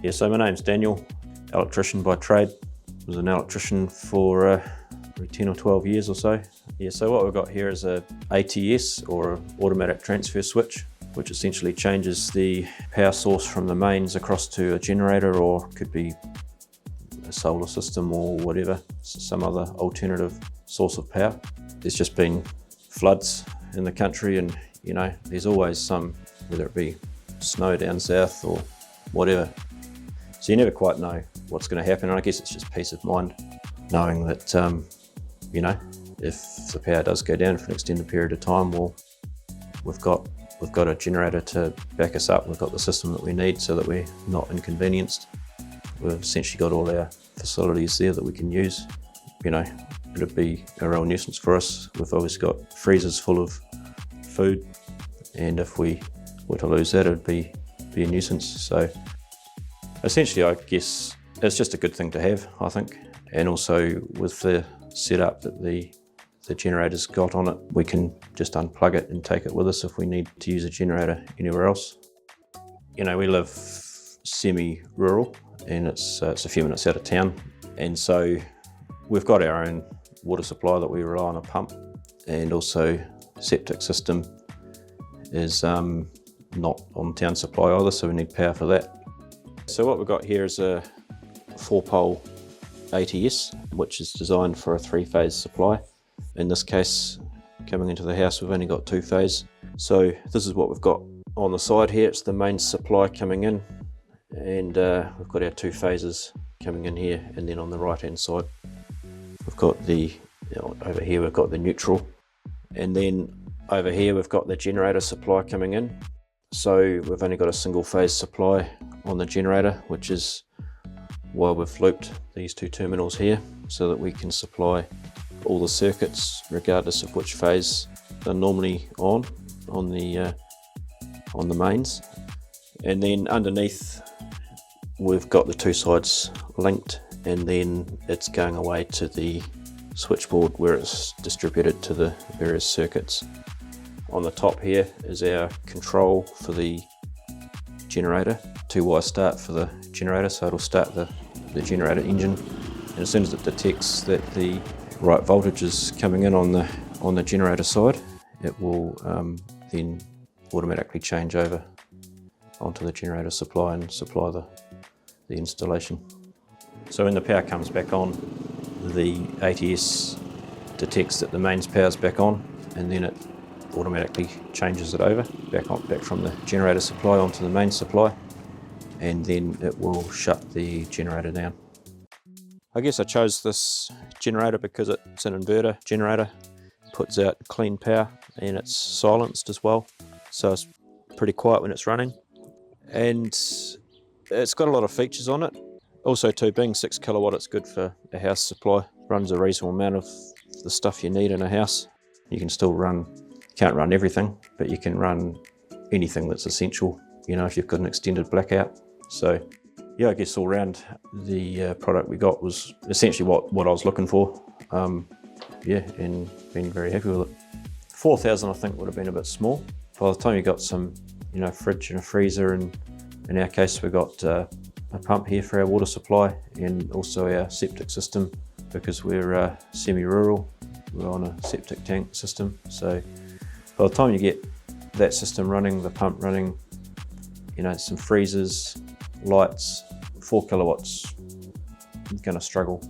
Yeah, so my name's Daniel, electrician by trade. Was an electrician for 10 or 12 years or so. Yeah, so what we've got here is a ATS, or automatic transfer switch, which essentially changes the power source from the mains across to a generator, or could be a solar system or whatever, some other alternative source of power. There's just been floods in the country, and you know, there's always some, whether it be snow down south or whatever. So you never quite know what's going to happen, and I guess it's just peace of mind knowing that, you know, if the power does go down for an extended period of time, well, we've got a generator to back us up. We've got the system that we need so that we're not inconvenienced. We've essentially got all our facilities there that we can use. You know, it'd be a real nuisance for us. We've always got freezers full of food, and if we were to lose that, it'd be a nuisance. So essentially, I guess it's just a good thing to have, I think. And also with the setup that the generator's got on it, we can just unplug it and take it with us if we need to use a generator anywhere else. You know, we live semi-rural, and it's a few minutes out of town. And so we've got our own water supply that we rely on, a pump, and also septic system is not on town supply either, so we need power for that. So what we've got here is a 4-pole ATS, which is designed for a 3-phase supply. In this case, coming into the house, we've only got 2-phase. So this is what we've got on the side here. It's the main supply coming in, and we've got our 2 phases coming in here, and then on the right hand side we've got the, over here we've got the neutral, and then over here we've got the generator supply coming in. So we've only got a single phase supply on the generator, which is why we've looped these 2 terminals here, so that we can supply all the circuits regardless of which phase they're normally on the mains. And then underneath we've got the 2 sides linked, and then it's going away to the switchboard where it's distributed to the various circuits. On the top here is our control for the generator, 2-wire start for the generator, so it'll start the generator engine, and as soon as it detects that the right voltage is coming in on the generator side, it will then automatically change over onto the generator supply and supply the installation. So when the power comes back on, the ATS detects that the mains power's back on, and then it automatically changes it over back from the generator supply onto the main supply, and then it will shut the generator down. I guess I chose this generator because it's an inverter generator, puts out clean power, and it's silenced as well, so it's pretty quiet when it's running, and it's got a lot of features on it. Also too, being 6 kilowatt, it's good for a house supply. Runs a reasonable amount of the stuff you need in a house. You can still run, can't run everything, but you can run anything that's essential, you know, if you've got an extended blackout. So yeah, I guess all round the product we got was essentially what I was looking for. Yeah, and been very happy with it. 4,000 I think would have been a bit small. By the time you got some, you know, fridge and a freezer, and in our case we got a pump here for our water supply, and also our septic system, because we're semi-rural, we're on a septic tank system. So by the time you get that system running, the pump running, you know, some freezers, lights, 4 kilowatts, you're going to struggle.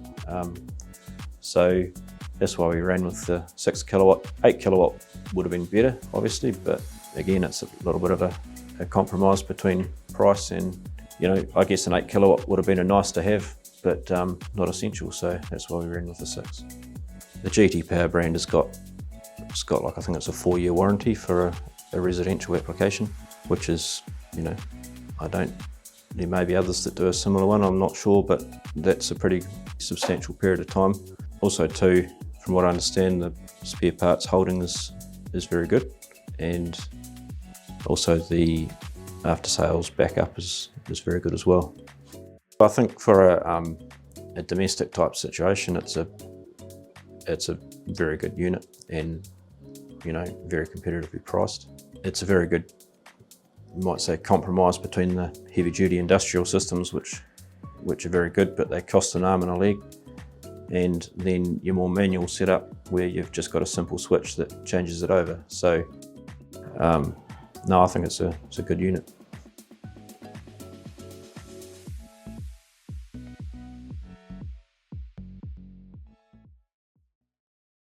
So that's why we ran with the 6 kilowatt. 8 kilowatt would have been better, obviously, but again, it's a little bit of a compromise between price and, you know, I guess an 8 kilowatt would have been a nice to have, but not essential, so that's why we ran with the 6. The GT Power brand it's got like, I think it's a 4-year warranty for a residential application, which is, you know, there may be others that do a similar one, I'm not sure, but that's a pretty substantial period of time. Also too, from what I understand, the spare parts holding is very good, and also the after sales backup is very good as well. I think for a domestic type situation, it's a very good unit, and you know, very competitively priced. It's a very good you might say, compromise between the heavy-duty industrial systems, which are very good, but they cost an arm and a leg, and then your more manual setup where you've just got a simple switch that changes it over. So no, I think it's a good unit.